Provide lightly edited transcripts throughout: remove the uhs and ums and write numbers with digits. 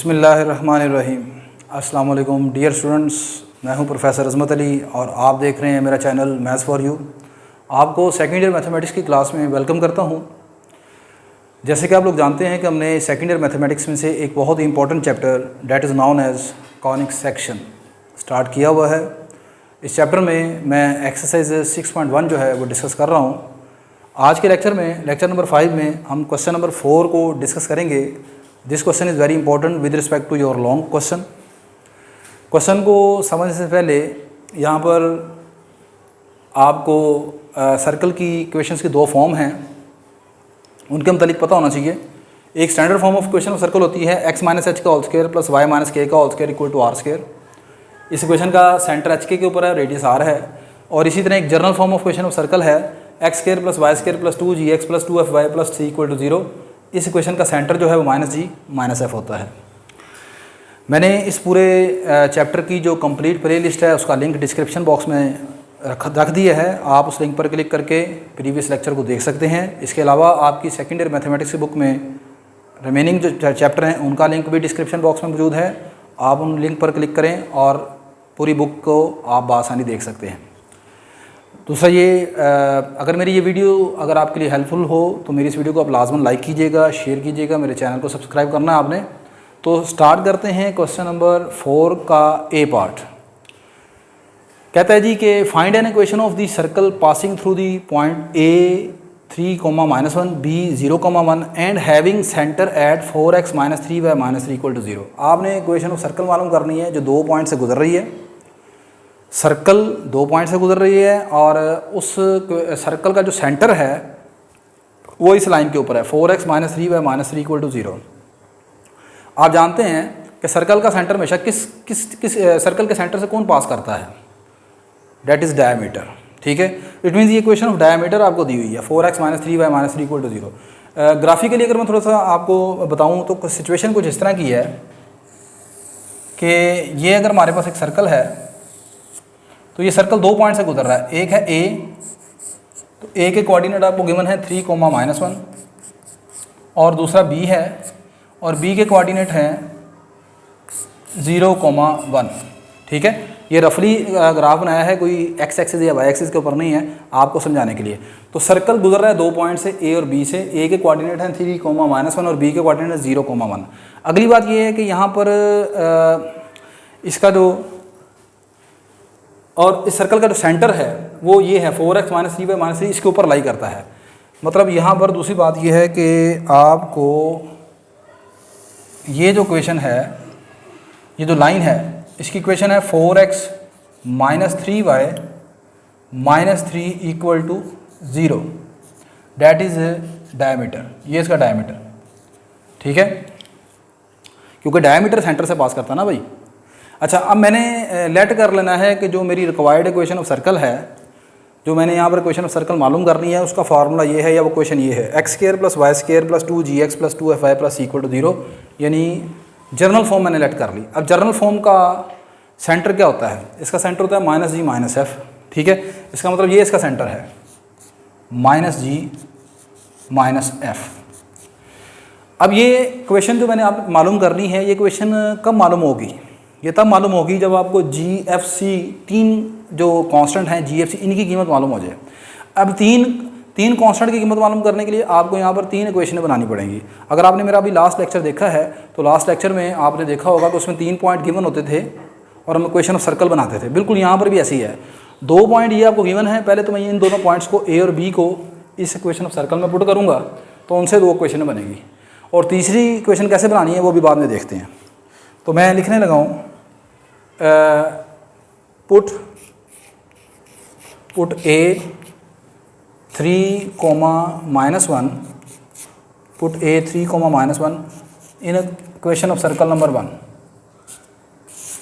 बिस्मिल्लाहिर्रहमानिर्रहीम। अस्सलाम वालेकुम डियर स्टूडेंट्स, मैं हूं प्रोफेसर अज़मत अली और आप देख रहे हैं मेरा चैनल मैथ्स फॉर यू। आपको सेकेंड ईयर मैथमेटिक्स की क्लास में वेलकम करता हूं। जैसे कि आप लोग जानते हैं कि हमने सेकेंड ईयर मैथमेटिक्स में से एक बहुत ही important chapter that is known as conic section start किया हुआ है। इस चैप्टर में मैं एक्सरसाइज 6.1 जो है वो डिस्कस कर रहा हूँ। आज के लेक्चर में, लेक्चर नंबर 5 में हम क्वेश्चन नंबर 4 को डिस्कस करेंगे। This question is very important with respect to your long question. Question को समझने से पहले यहाँ पर आपको सर्कल की इक्वेशंस की दो फॉर्म हैं, उनके मतलब पता होना चाहिए। एक standard form of equation of circle होती है x माइनस एच का whole square plus y minus k का whole square equal to r square. इस इक्वेशन का सेंटर एच के ऊपर है, रेडियस आर है। और इसी तरह एक general form of equation of circle है x square plus y square plus 2gx plus 2fy plus 3 equal to 0। इस इक्वेशन का सेंटर जो है वो -g - f होता है। मैंने इस पूरे चैप्टर की जो कंप्लीट प्ले लिस्ट है उसका लिंक डिस्क्रिप्शन बॉक्स में रख दिया है। आप उस लिंक पर क्लिक करके प्रीवियस लेक्चर को देख सकते हैं। इसके अलावा आपकी सेकेंड ईयर मैथमेटिक्स की बुक में रिमेनिंग जो चैप्टर हैं उनका लिंक भी डिस्क्रिप्शन बॉक्स में मौजूद है। आप उन लिंक पर क्लिक करें और पूरी बुक को आप बआसानी देख सकते हैं। दूसरा ये, अगर मेरी ये वीडियो अगर आपके लिए हेल्पफुल हो तो मेरी इस वीडियो को आप लाजमन लाइक कीजिएगा, शेयर कीजिएगा, मेरे चैनल को सब्सक्राइब करना है आपने। तो स्टार्ट करते हैं क्वेश्चन नंबर 4 का ए पार्ट। कहता है जी कि find an equation of the circle passing through the point A 3,-1 B 0,1 and having centre at 4x - 3y - 3 equal to 0। आपने इक्वेशन ऑफ सर्कल मालूम करनी है जो दो पॉइंट से गुजर रही है। सर्कल दो पॉइंट से गुजर रही है और उस सर्कल का जो सेंटर है वो इस लाइन के ऊपर है 4x - 3y - 3 इक्वल टू 0। आप जानते हैं कि सर्कल का सेंटर हमेशा किस सर्कल के सेंटर से कौन पास करता है? That is diameter. ठीक है, इट मीन्स ये इक्वेशन ऑफ डायमीटर आपको दी हुई है 4x - 3y - 3 equal to 0। Graphically अगर मैं थोड़ा सा आपको बताऊं तो सिचुएशन कुछ इस तरह की है कि ये अगर हमारे पास एक सर्कल है तो ये सर्कल दो पॉइंट से गुजर रहा है। एक है ए, तो ए के कोऑर्डिनेट आपको गिवन है 3,-1 और दूसरा बी है और बी के कोऑर्डिनेट हैं 0,1। ठीक है, ये रफली ग्राफ बनाया है, कोई एक्स एक्सिस या वाई एक्सिस के ऊपर नहीं है, आपको समझाने के लिए। तो सर्कल गुजर रहा है दो पॉइंट से ए और बी से। ए के कोऑर्डिनेट हैं 3,-1 और बी के कोऑर्डिनेट 0,1। अगली बात ये है कि यहाँ पर इसका जो और इस सर्कल का जो सेंटर है वो ये है 4x - 3y - 3 इसके ऊपर लाई करता है। मतलब यहाँ पर दूसरी बात ये है कि आपको ये जो इक्वेशन है, ये जो लाइन है, इसकी इक्वेशन है 4x - 3y - 3 equal to 0। That is diameter. ये इसका डायमीटर। ठीक है, क्योंकि डायमीटर सेंटर से पास करता है ना भाई। अच्छा, अब मैंने लेट कर लेना है कि जो मेरी रिक्वायर्ड इक्वेशन ऑफ सर्कल है, जो मैंने यहाँ पर इक्वेशन ऑफ सर्कल मालूम करनी है, उसका फार्मूला ये है या वो इक्वेशन ये है x square plus y square plus 2gx plus 2fy plus equal to 0। यानी जर्नल फॉर्म मैंने लेट कर ली। अब जर्नल फॉर्म का सेंटर क्या होता है? इसका सेंटर होता है -g - f। ठीक है, इसका मतलब ये इसका सेंटर है -g - f। अब ये इक्वेशन जो मैंने आप मालूम करनी है, ये इक्वेशन कब मालूम होगी? ये तब मालूम होगी जब आपको GFC, तीन जो कांस्टेंट हैं GFC, इनकी कीमत मालूम हो जाए। अब तीन कांस्टेंट की कीमत मालूम करने के लिए आपको यहाँ पर तीन इक्वेशनें बनानी पड़ेंगी। अगर आपने मेरा अभी लास्ट लेक्चर देखा है तो लास्ट लेक्चर में आपने देखा होगा कि उसमें 3 पॉइंट गिवन होते थे और हम इक्वेशन ऑफ सर्कल बनाते थे। बिल्कुल यहाँ पर भी ऐसे ही है। 2 पॉइंट ये आपको गिवन है। पहले तो मैं इन दोनों पॉइंट्स को ए और बी को इस इक्वेशन ऑफ सर्कल में पुट करूँगा तो उनसे दो इक्वेशनें बनेगी। और तीसरी इक्वेशन कैसे बनानी है वो भी बाद में देखते हैं। तो मैं लिखने लगा हूँ put a 3,-1 put a 3,-1 in equation of circle number 1।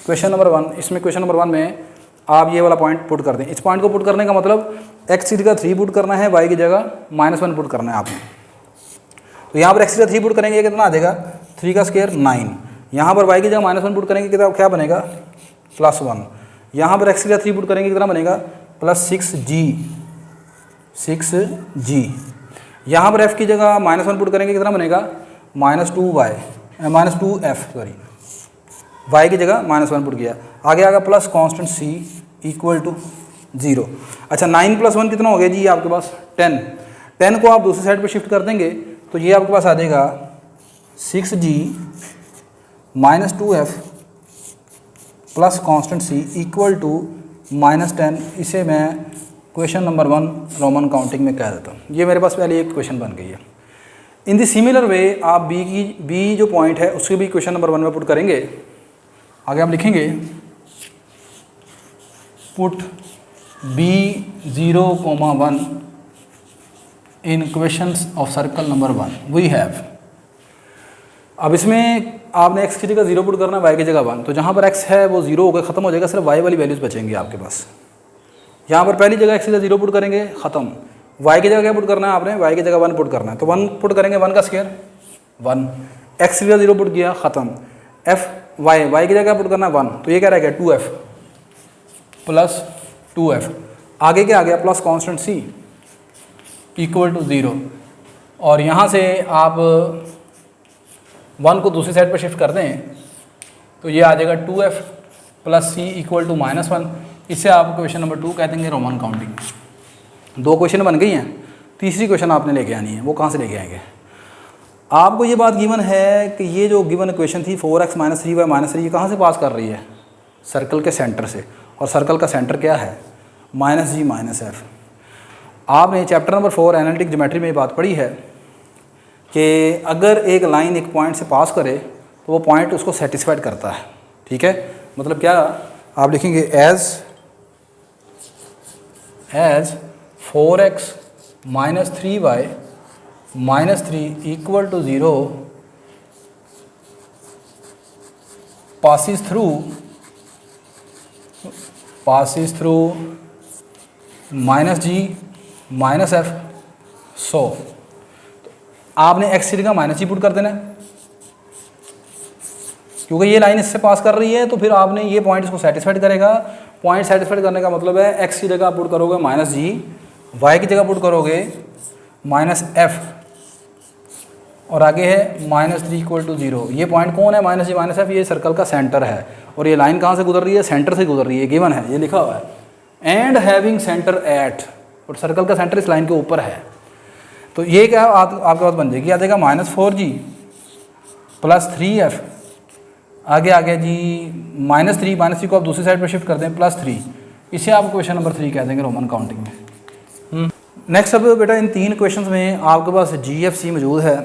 Question number 1, इसमें क्वेश्चन नंबर 1 में आप ये वाला पॉइंट पुट कर दें। इस पॉइंट को पुट करने का मतलब x की जगह 3 पुट करना है, y की जगह -1 पुट करना है आपने। तो यहाँ पर x की जगह 3 पुट करेंगे कितना आ जाएगा? 3 का स्क्वायर 9। यहाँ पर y की जगह -1 पुट करेंगे कितना, क्या बनेगा? +1। यहाँ पर x की जगह 3 पुट करेंगे कितना बनेगा? +6g। यहाँ पर f की जगह -1 पुट करेंगे कितना बनेगा? -2f। y की जगह -1 पुट किया। आगे आगे plus constant c equal to 0। अच्छा 9 + 1 कितना हो गया जी? ये आपके पास 10। 10 को आप दूसरी साइड पे शिफ्ट कर देंगे तो ये आपके पास आ जाएगा 6g - 2f plus constant c equal to -10। इसे मैं क्वेश्चन नंबर 1 रोमन काउंटिंग में कह देता हूँ। ये मेरे पास पहले एक क्वेश्चन बन गई है। इन द सिमिलर वे आप बी जो पॉइंट है उसके भी क्वेश्चन नंबर 1 में पुट करेंगे। आगे आप लिखेंगे put b0,1 in questions of circle number 1 we have. अब इसमें आपने x की जगह 0 पुट करना है, y की जगह 1। तो जहाँ पर x है वो 0 होकर ख़त्म हो जाएगा, सिर्फ y वाली वैल्यूज़ बचेंगी आपके पास। यहाँ पर पहली जगह x की जगह 0 पुट करेंगे, ख़त्म। y की जगह क्या पुट करना है आपने? y की जगह 1 पुट करना है। तो 1 पुट करेंगे, 1 का स्क्वायर 1। x की जगह 0 पुट किया, ख़त्म। y की जगह क्या पुट करना है? 1। तो ये क्या रह गया? 2f plus 2f। आगे क्या आ गया? Plus constant c equal to 0। और यहाँ से आप 1 को दूसरी साइड पर शिफ्ट कर दें तो ये आ जाएगा 2f plus c equal to -1। इससे आप क्वेश्चन नंबर 2 कह देंगे रोमन काउंटिंग। 2 क्वेश्चन बन गई हैं। तीसरी क्वेश्चन आपने लेके आनी है। वो कहाँ से लेके आएंगे? आपको ये बात गिवन है कि ये जो गिवन क्वेश्चन थी 4x - 3y - 3, ये कहाँ से पास कर रही है? सर्कल के सेंटर से। और सर्कल का सेंटर क्या है? -g - f। आपने चैप्टर नंबर 4 एनालिटिक ज्योमेट्री में ये बात पढ़ी है कि अगर एक लाइन एक पॉइंट से पास करे तो वो पॉइंट उसको सेटिस्फाइड करता है। ठीक है, मतलब क्या? आप लिखेंगे as 4x - 3y - 3 equal to 0 passes through -g - f। So आपने x की जगह -g पुट कर देना है, क्योंकि ये लाइन इससे पास कर रही है। तो फिर आपने ये पॉइंट इसको सेटिस्फाइड करेगा। पॉइंट सेटिस्फाइड करने का मतलब है x की जगह पुट करोगे -g, y की जगह पुट करोगे -f, और आगे है -3 इक्वल टू 0। ये पॉइंट कौन है? -g - f। ये सर्कल का सेंटर है। और ये लाइन कहाँ से गुजर रही है? सेंटर से गुजर रही है। गिवन है, ये लिखा हुआ है एंड हैविंग सेंटर एट, और सर्कल का सेंटर इस लाइन के ऊपर है। तो ये क्या आपके पास बन जाएगी? आ जाएगा -4g प्लस 3f। आगे आ गया जी -3 को आप दूसरी साइड पर शिफ्ट कर दें +3। इसे आप क्वेश्चन नंबर 3 कह देंगे रोमन काउंटिंग में। नेक्स्ट अब बेटा इन 3 क्वेश्चंस में आपके पास GFC मौजूद है।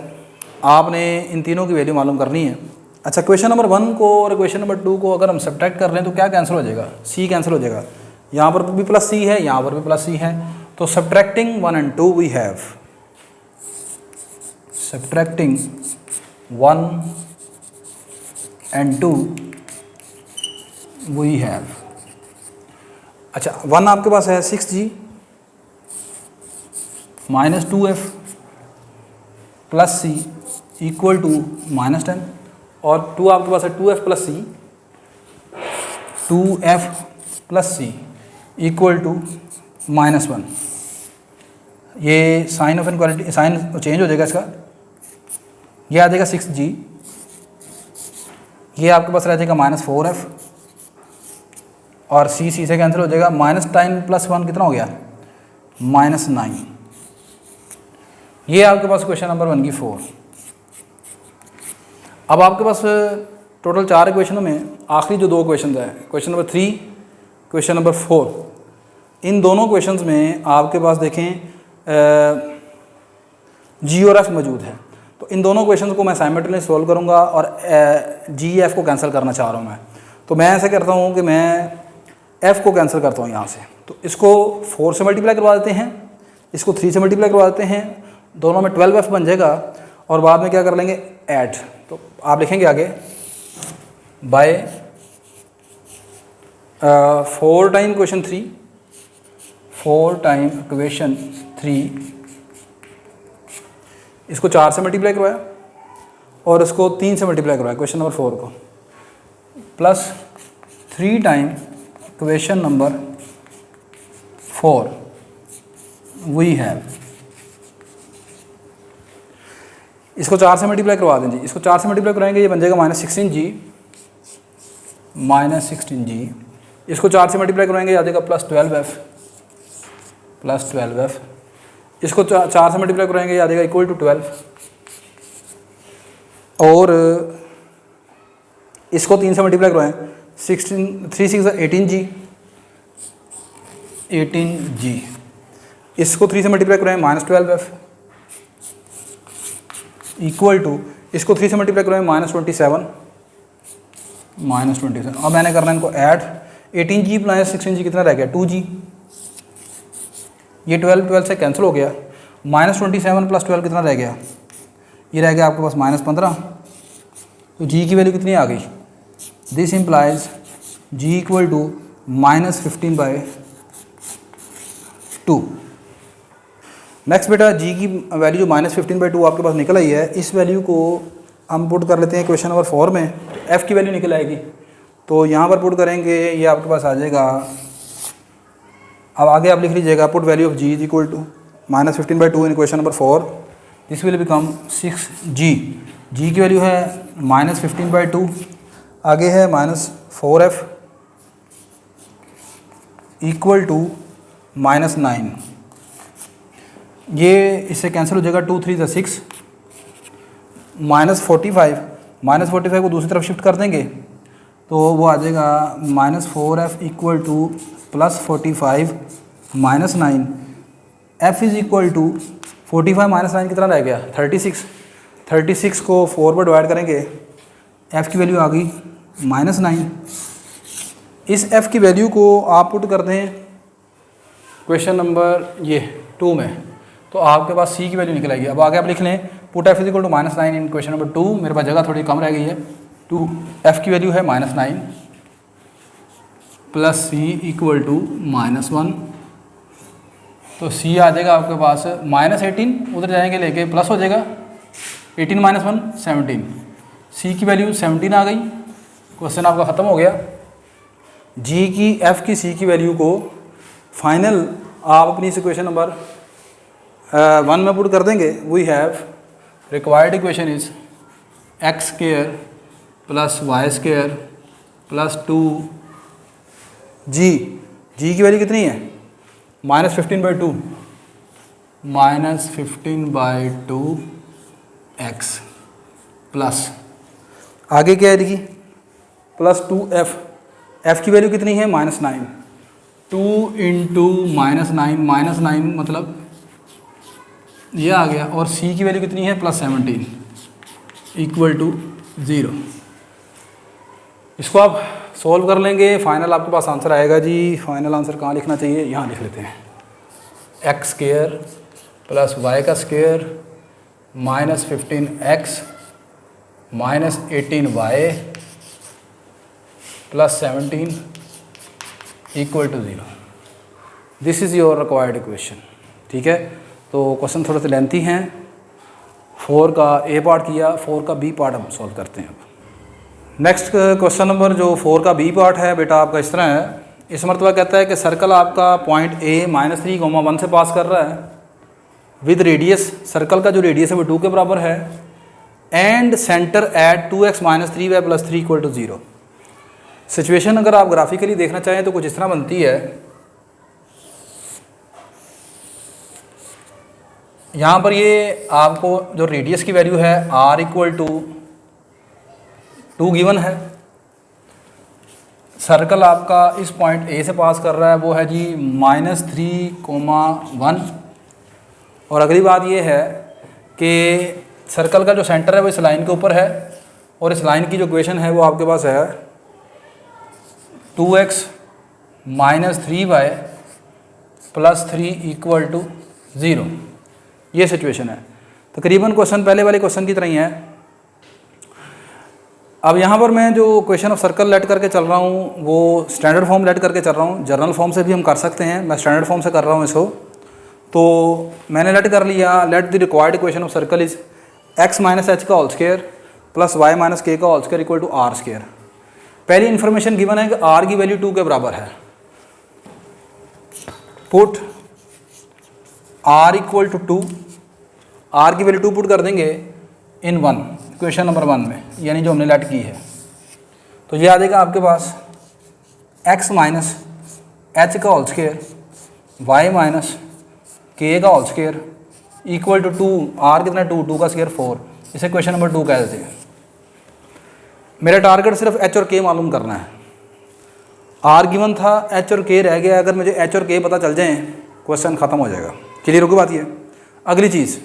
आपने इन तीनों की वैल्यू मालूम करनी है। अच्छा, क्वेश्चन नंबर 1 को और क्वेश्चन नंबर 2 को अगर हम सब्ट्रैक्ट कर लें तो क्या कैंसिल हो जाएगा? C कैंसिल हो जाएगा। यहाँ पर भी +c है, यहाँ पर भी +c है। तो subtracting 1 and 2 we have, subtracting 1 and 2 we have. अच्छा, 1 आपके पास है 6g - 2f plus c equal to -10, और 2 आपके पास है 2f plus c, 2f plus c equal to -1। ये sign of inequality, sign change हो जाएगा इसका। ये आ जाएगा 6g, ये आपके पास रह जाएगा -4f, और c से कैंसिल हो जाएगा। -10 प्लस 1 कितना हो गया? -9। ये आपके पास क्वेश्चन नंबर 1 की 4। अब आपके पास टोटल 4 क्वेश्चनों में आखिरी जो 2 क्वेश्चन है, क्वेश्चन नंबर 3, क्वेश्चन नंबर 4, इन दोनों क्वेश्चंस में आपके पास देखें जी और एफ मौजूद है। तो इन दोनों क्वेश्चंस को मैं साइमल्टेनियसली सॉल्व करूंगा और जी एफ को कैंसिल करना चाह रहा हूं मैं। तो मैं ऐसा करता हूं कि मैं एफ को कैंसिल करता हूं यहाँ से। तो इसको 4 से मल्टीप्लाई करवा देते हैं, इसको 3 से मल्टीप्लाई करवा देते हैं, दोनों में 12f बन जाएगा। और बाद में क्या कर लेंगे? ऐड। तो आप लिखेंगे आगे by 4 time question 3, 4 time question 3, इसको 4 से मल्टीप्लाई करवाया और इसको 3 से मल्टीप्लाई करवाया क्वेश्चन नंबर 4 को, plus 3 time question number 4 we have. इसको 4 से मल्टीप्लाई करवा दें जी, इसको 4 से मल्टीप्लाई कराएंगे, ये बन जाएगा -16g -16g, इसको 4 से मल्टीप्लाई करवाएंगे आ जाएगा +12f, इसको 4 से मल्टीप्लाई करवाएंगे आ जाएगा इक्वल टू 12, और इसको 3 से मल्टीप्लाई करवाएं 3 6 18g, इसको 3 से मल्टीप्लाई करवाएं -12f इक्वल टू, इसको 3 से मल्टीप्लाई करवाएं -27। अब मैंने करना है इनको ऐड, 18g + 16g कितना रह गया 2g, ये 12 से कैंसिल हो गया, -27 + 12 कितना रह गया, ये रह गया आपके पास -15। तो g की वैल्यू कितनी आ गई, this implies g equal to -15/2। Next बेटा g की वैल्यू जो -15/2 आपके पास निकल आई है, इस वैल्यू को हम पुट कर लेते हैं क्वेश्चन नंबर 4 में, f की वैल्यू निकल आएगी। तो यहाँ पर पुट करेंगे, ये आपके पास आ जाएगा, अब आगे आप लिख लीजिएगा put value of g is equal to -15/2 in question number 4, this will become 6g, g की वैल्यू है -15/2, आगे है -4f इक्वल टू -9, ये इससे कैंसिल हो जाएगा, 2 3 6, -45 को दूसरी तरफ शिफ्ट कर देंगे तो वो आ जाएगा -4f equal to +45 -9, f is equal to 45 -9 कितना रह गया 36 को 4 पर डिवाइड करेंगे, f की वैल्यू आ गई -9। इस f की वैल्यू को आप पुट कर दें क्वेश्चन नंबर ये 2 में, तो आपके पास c की वैल्यू निकल आएगी। अब आगे आप लिख लें put f is equal to -9 in question number 2, मेरे पास जगह थोड़ी कम रह गई है, तो f की वैल्यू है -9 प्लस c इक्वल टू -1, तो c आ जाएगा आपके पास -18, उधर जाएंगे लेके प्लस हो जाएगा 18 - 1 17, c की वैल्यू 17 आ गई, क्वेश्चन आपका ख़त्म हो गया। g की f की c की वैल्यू को फाइनल आप अपनी इस इक्वेशन नंबर 1 में पुट कर देंगे। We have required equation is x² + y² + 2g, g की वैल्यू कितनी है -15/2, -15/2x प्लस आगे क्या है देखिए +2f, f की वैल्यू कितनी है -9, 2 × -9 मतलब ये आ गया, और c की वैल्यू कितनी है +17 इक्वल टू 0। इसको आप सॉल्व कर लेंगे, फाइनल आपके पास आंसर आएगा जी। फाइनल आंसर कहाँ लिखना चाहिए, यहाँ लिख लेते हैं, x² + y² -15x -18y + 17 equal to 0। This is your required equation. ठीक है, तो क्वेश्चन थोड़े से लेंथी हैं, 4 का ए पार्ट किया, 4 का बी पार्ट हम सॉल्व करते हैं। अब नेक्स्ट क्वेश्चन नंबर जो 4 का बी पार्ट है बेटा आपका इस तरह है, इस मरतबा कहता है कि सर्कल आपका पॉइंट A -3, 1 से पास कर रहा है विद रेडियस, सर्कल का जो रेडियस है वो 2 के बराबर है, and centre at 2x - 3y + 3 equal to 0। Situation अगर आप ग्राफिकली देखना चाहें तो कुछ इस तरह बनती है, यहाँ पर ये आपको जो रेडियस की वैल्यू है r इक्वल टू 2 गिवन है, सर्कल आपका इस पॉइंट A से पास कर रहा है वो है जी -3, 1, और अगली बात ये है कि सर्कल का जो सेंटर है वो इस लाइन के ऊपर है, और इस लाइन की जो इक्वेशन है वो आपके पास है 2x - 3y + 3 इक्वल टू 0। ये सिचुएशन है। तकरीबन क्वेश्चन पहले वाले क्वेश्चन की तरह ही है। अब यहाँ पर मैं जो क्वेश्चन ऑफ सर्कल लेट करके चल रहा हूँ वो स्टैंडर्ड फॉर्म लेट करके चल रहा हूँ, जर्नल फॉर्म से भी हम कर सकते हैं, मैं स्टैंडर्ड फॉर्म से कर रहा हूँ इसको। तो मैंने लेट कर लिया, let the required equation of circle is x - h का होल स्क्वायर + y - k का whole square equal to r²। पहली इन्फॉर्मेशन गिवन है कि r की वैल्यू 2 के बराबर है, put r equal to 2, r की वैल्यू 2 पुट कर देंगे इन 1 क्वेश्चन नंबर 1 में, यानी जो हमने लेट की है। तो ये आ जाएगा आपके पास x माइनस एच का whole square y minus k का whole square equal to 2, r कितना 2 का स्क्वायर 4। इसे क्वेश्चन नंबर 2 कह देते हैं। मेरा टारगेट सिर्फ एच और के मालूम करना है। आर गिवन था, एच और के रह गया। अगर मुझे एच और के पता चल जाए क्वेश्चन ख़त्म हो जाएगा। क्लियर होगी बात ये। अगली चीज़,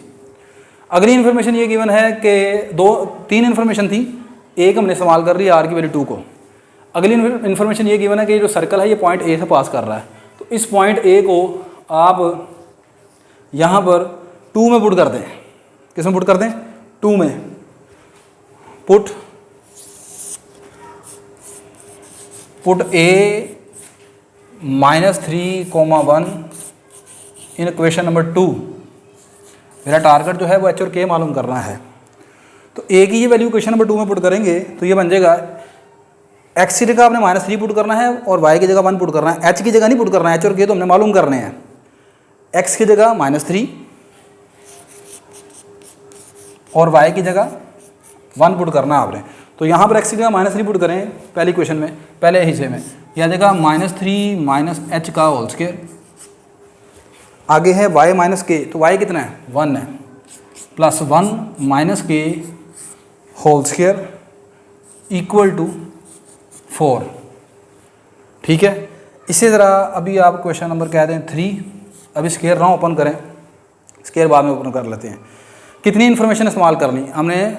अगली इन्फॉर्मेशन ये गिवन है कि 3 इन्फॉर्मेशन थी, एक हमने इस्तेमाल कर ली आर की वैल्यू 2 को। अगली इन्फॉर्मेशन ये गिवन है कि ये जो सर्कल है ये पॉइंट ए से पास कर रहा है। तो इस पॉइंट ए को आप यहाँ पर 2 में पुट कर दें। किस में पुट कर दें? 2 में। पुट ए -3, 1 इन क्वेश्चन नंबर 2। मेरा टारगेट जो है वो एच और के मालूम करना है। तो ए की ये वैल्यू क्वेश्चन नंबर 2 में पुट करेंगे तो ये बन जाएगा एक्स की जगह आपने -3 पुट करना है और वाई की जगह 1 पुट करना है। एच की जगह नहीं पुट करना है, एच और के तो हमने मालूम करने हैं। एक्स की जगह -3 और वाई की जगह 1 पुट करना है आपने। तो यहाँ पर एक्स की जगह -3 पुट करें पहली क्वेश्चन में, पहले हिस्से में। यह जगह -3 माइनस एच का होल स्क्वायर, आगे है y माइनस के, तो y कितना है 1 है, प्लस 1 माइनस के होल स्क्वायर इक्वल टू 4। ठीक है। इसी तरह अभी आप क्वेश्चन नंबर कह दें 3। अभी स्क्वायर ना ओपन करें, स्क्वायर बाद में ओपन कर लेते हैं। कितनी इन्फॉर्मेशन इस्तेमाल करनी? हमने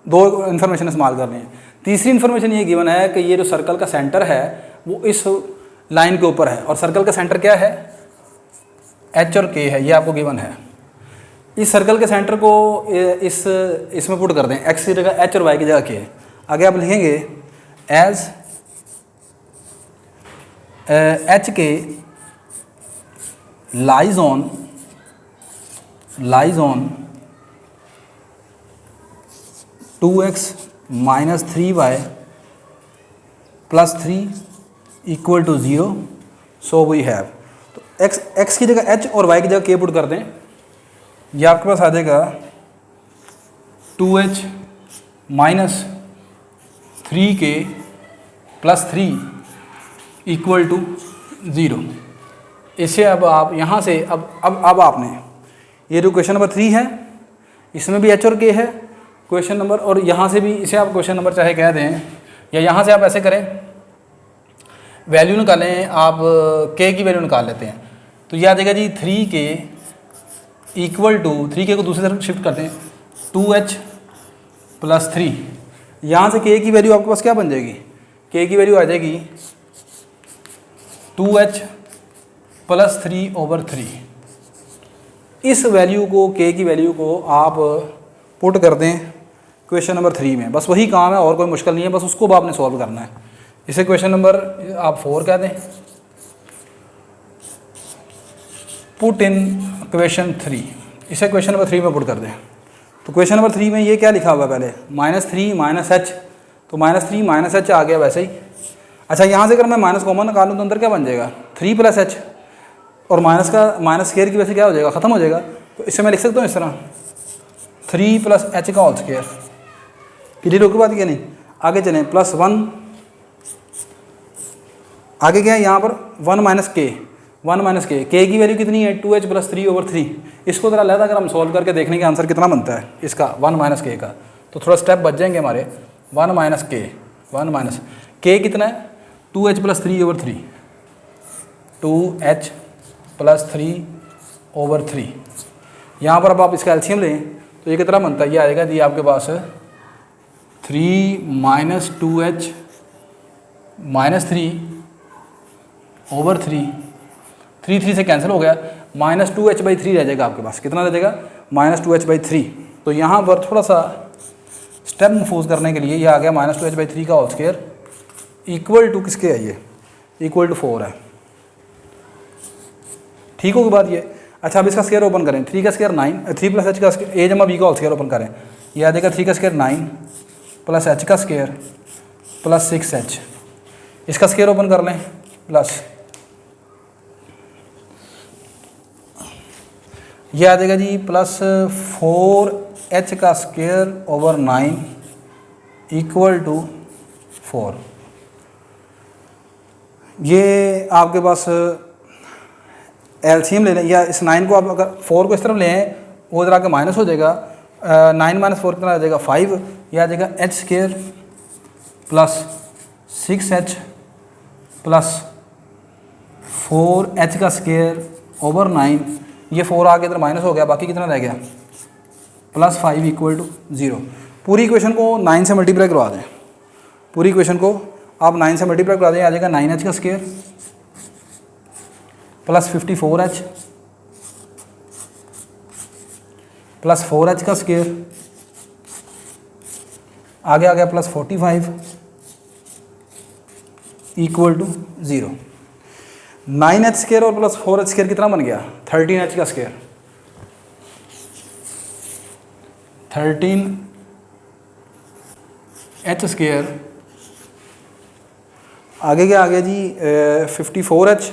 2 इन्फॉर्मेशन इस्तेमाल करनी है। तीसरी इन्फॉर्मेशन ये गिवन है कि ये जो सर्कल का सेंटर है वो इस लाइन के ऊपर है और सर्कल का सेंटर क्या है? एच और के है, ये आपको गिवन है। इस सर्कल के सेंटर को इसमें पुट कर दें, एक्स की जगह एच और वाई की जगह के। आगे आप लिखेंगे as h k lies on 2x minus 3y plus 3 equal to 0। So we have, तो x की जगह h और y की जगह k पुट कर दें। ये आपके पास आ जाएगा 2h minus 3k plus 3 equal to 0। इसे अब आप यहाँ से अब आपने ये जो क्वेश्चन नंबर 3 है इसमें भी h और k है क्वेश्चन नंबर, और यहाँ से भी इसे आप क्वेश्चन नंबर चाहे कह दें या यहाँ से आप ऐसे करें, वैल्यू निकालें आप, k की वैल्यू निकाल लेते हैं। तो ये आ जाएगा जी 3k इक्वल टू, 3k को दूसरी तरफ शिफ्ट करते हैं 2h प्लस 3। यहाँ से k की वैल्यू आपके पास क्या बन जाएगी? k की वैल्यू आ जाएगी 2h प्लस 3/3। इस वैल्यू को, k की वैल्यू को आप पुट कर दें क्वेश्चन नंबर 3 में। बस वही काम है और कोई मुश्किल नहीं है, बस उसको आपने सॉल्व करना है। इसे क्वेश्चन नंबर आप 4 कह दें। पुट इन क्वेश्चन 3, इसे क्वेश्चन नंबर 3 में पुट कर दें। तो क्वेश्चन नंबर 3 में ये क्या लिखा हुआ है? पहले -3 माइनस एच, तो -3 माइनस एच आ गया वैसे ही। अच्छा, यहाँ से अगर मैं माइनस कॉमन निकालूँ तो अंदर क्या बन जाएगा? 3 प्लस एच, और माइनस का माइनस स्क्वायर की वजह से क्या हो जाएगा? ख़त्म हो जाएगा। तो इसे मैं लिख सकता हूँ इस तरह 3 प्लस एच का होल स्क्वायर। क्लियर होगी बात क्या नहीं? आगे चलें, प्लस 1, आगे क्या है यहाँ पर 1 माइनस के, 1 माइनस के की वैल्यू कितनी है? 2h plus 3/3। इसको ज़रा अलग अगर हम सॉल्व करके देखने के आंसर कितना बनता है इसका 1 माइनस के का, तो थोड़ा स्टेप बच जाएंगे हमारे। 1 माइनस के कितना है? 2h plus 3/3, 2h plus 3/3। यहाँ पर अब आप इसका एलसीएम लें तो ये कितना बनता है? ये आएगा जी आपके पास 3 माइनस 2h माइनस 3/3, 3 से कैंसिल हो गया, -2h/3 रह जाएगा आपके पास। कितना रह जाएगा? -2h/3। तो यहाँ पर थोड़ा सा स्टेप महफूज करने के लिए ये आ गया -2h/3 का होल स्क्वायर इक्वल टू किसके है? ये इक्वल टू 4 है। ठीक होगी बात ये। अच्छा, अब इसका स्क्वायर ओपन करें। 3 का स्क्वायर 9, 3 प्लस एच का ए जमा बी का होल स्क्वायर ओपन करें। ये आ जाएगा 3 का स्क्वायर 9 प्लस एच का स्क्वायर प्लस 6h। इसका स्क्वायर ओपन कर लें, प्लस ये आ जाएगा जी प्लस 4h का स्क्वायर ओवर 9 इक्वल टू 4। ये आपके पास एलसीएम ले लें, या इस 9 को आप अगर 4 को इस तरफ ले आएँ, वो इधर आके माइनस हो जाएगा, 9 माइनस 4 कितना आ जाएगा 5, यह आ जाएगा H square plus 6h plus 4h का स्क्र ओवर 9, ये 4 आके इधर माइनस हो गया, बाकी कितना रह गया प्लस 5 इक्वल टू 0। पूरी इक्वेशन को 9 से मल्टीप्लाई करवा दें, पूरी इक्वेशन को आप 9 से मल्टीप्लाई करवा दें, आ जाएगा 9h का square plus 54h plus 4h का स्क्र, आगे आ गया प्लस 45 इक्वल टू 0। 9h स्क्र और प्लस 4h स्क्र कितना बन गया 13h का स्क्र, 13h स्क्र, आगे क्या आ गया जी 54h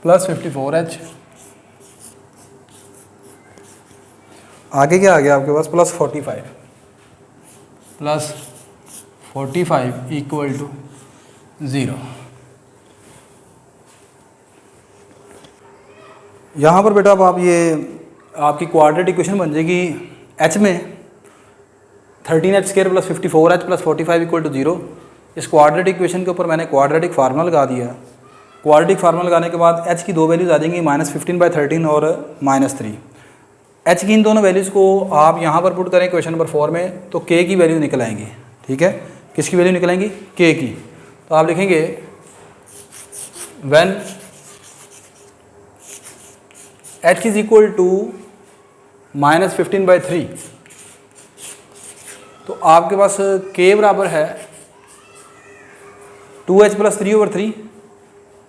प्लस 54h, आगे क्या आ गया आपके पास प्लस 45 इक्वल टू 0। यहाँ पर बेटा अब आप ये आपकी क्वाड्रेटिक इक्वेशन बन जाएगी h में 13h square plus 54h plus 45 equal to 0। इस क्वाड्रेटिक इक्वेशन के ऊपर मैंने क्वाड्रेटिक फार्मूला लगा दिया। क्वाड्रेटिक फार्मूला लगाने के बाद h की दो वैल्यूज़ आ जाएंगी -15/13 और -3। h की इन दोनों वैल्यूज़ को आप यहाँ पर पुट करें क्वेश्चन नंबर 4 में, तो k की वैल्यू निकल आएंगी। ठीक है, किसकी वैल्यू निकल आएंगी k की। तो आप लिखेंगे when h is equal to -15/3, तो आपके पास k बराबर है 2h प्लस 3/3,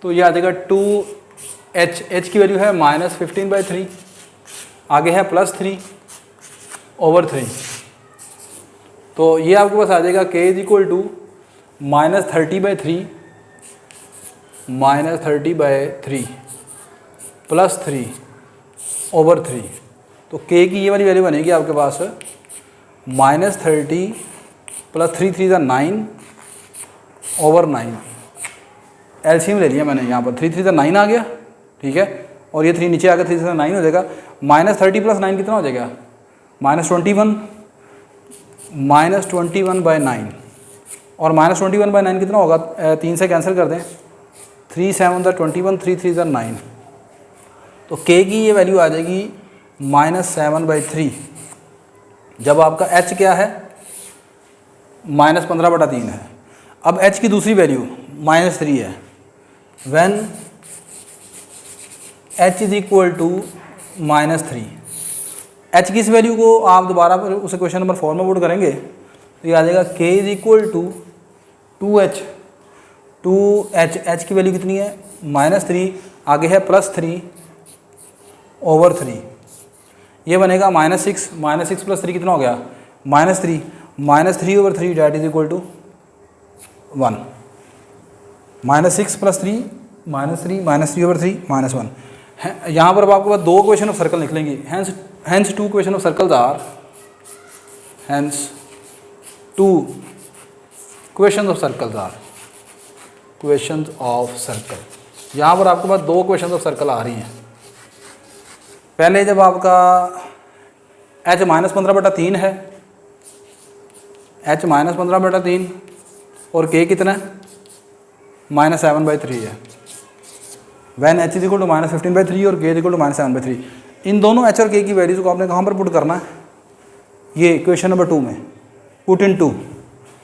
तो ये आ जाएगा 2h, h की वैल्यू है -15/3, आगे है +3/3, तो ये आपके पास आ जाएगा k is equal to -30/3 plus 3/3, तो k की ये वाली वैल्यू बनेगी आपके पास -30 प्लस 3 3 9/9। एलसीएम ले लिया मैंने यहाँ पर, 3 3 9 आ गया। ठीक है, और ये 3 नीचे आ गया, 3 3 9 हो जाएगा। -30 प्लस 9 कितना हो जाएगा -21, -21/9, और -21/9 कितना होगा 3 से कैंसिल कर दें, 3 7 21, 3 3 9, तो k की ये वैल्यू आ जाएगी -7/3। जब आपका h क्या है -15/3 है। अब h की दूसरी वैल्यू -3 है। When h is equal to -3, h की इस वैल्यू को आप दोबारा पर उसे क्वेश्चन नंबर 4 में पुट करेंगे, तो ये आ जाएगा k is equal to 2h, h की वैल्यू कितनी है -3, आगे है +3/3, ये बनेगा -6 प्लस 3 कितना हो गया -3, -3/3 that is equal to 1। -6 plus 3 -3 -3/3 -1। यहाँ पर अब आपके पास दो क्वेश्चन ऑफ सर्कल निकलेंगी। Hence two question of circles are, hence two question of circles are, question of circle. यहाँ पर आपके पास दो क्वेश्चन ऑफ सर्कल आ रही हैं। पहले जब आपका h -15/3 है, h -15/3 और k कितना है -7/3 है। When h is equal to -15/3 और k इज इक्वल टू -7/3। इन दोनों h और k की वैल्यूज़ को आपने कहाँ पर पुट करना है, ये क्वेश्चन नंबर 2 में। Put in two,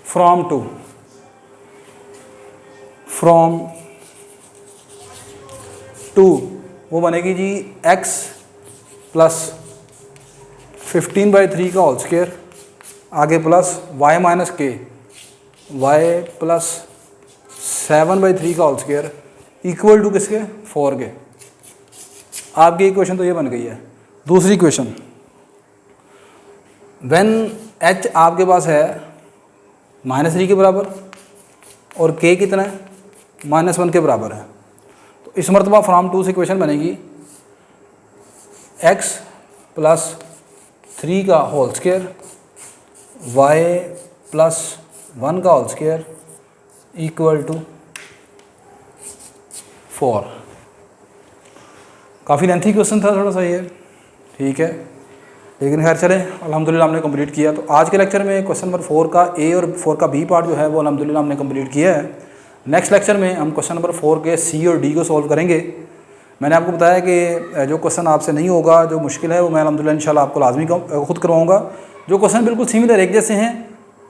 from two वो बनेगी जी x प्लस 15/3 का होल स्क्वायर, आगे plus y minus k, y plus 7/3 का होल स्क्वायर इक्वल टू किसके 4 के। आपकी इक्वेशन तो ये बन गई है। दूसरी इक्वेशन, व्हेन h आपके पास है -3 के बराबर और k कितना है -1 के बराबर है, तो इस मरतबा फ्रॉम 2 से इक्वेशन बनेगी x प्लस 3 का होल स्क्वायर, y प्लस 1 का होल स्क्वायर इक्वल टू 4। काफ़ी लेंथी क्वेश्चन था थोड़ा सा ये, ठीक है, लेकिन खैर चलें, अल्हम्दुलिल्लाह हमने कंप्लीट किया। तो आज के लेक्चर में क्वेश्चन नंबर 4 का ए और 4 का बी पार्ट जो है वो अल्हम्दुलिल्लाह हमने कंप्लीट किया है। नेक्स्ट लेक्चर में हम क्वेश्चन नंबर 4 के सी और डी को सॉल्व करेंगे। मैंने आपको बताया कि जो क्वेश्चन आपसे नहीं होगा, जो मुश्किल है, वो मैं अल्हम्दुलिल्लाह इंशाल्लाह आपको लाजमी खुद करवाऊँगा। जो क्वेश्चन बिल्कुल सिमिलर एक जैसे हैं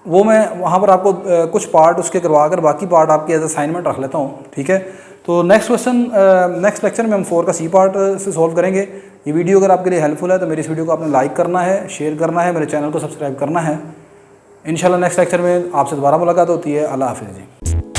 वो मैं वहाँ पर आपको कुछ पार्ट उसके करवा कर बाकी पार्ट आपके एज असाइनमेंट रख लेता हूँ, ठीक है। तो नेक्स्ट लेक्चर में हम 4 का सी पार्ट से सॉल्व करेंगे। ये वीडियो अगर आपके लिए हेल्पफुल है तो मेरी इस वीडियो को आपने लाइक करना है, शेयर करना है, मेरे चैनल को सब्सक्राइब करना है। इंशाल्लाह नेक्स्ट लेक्चर में आपसे दोबारा मुलाकात होती है। अल्लाह हाफ़िज़ जी।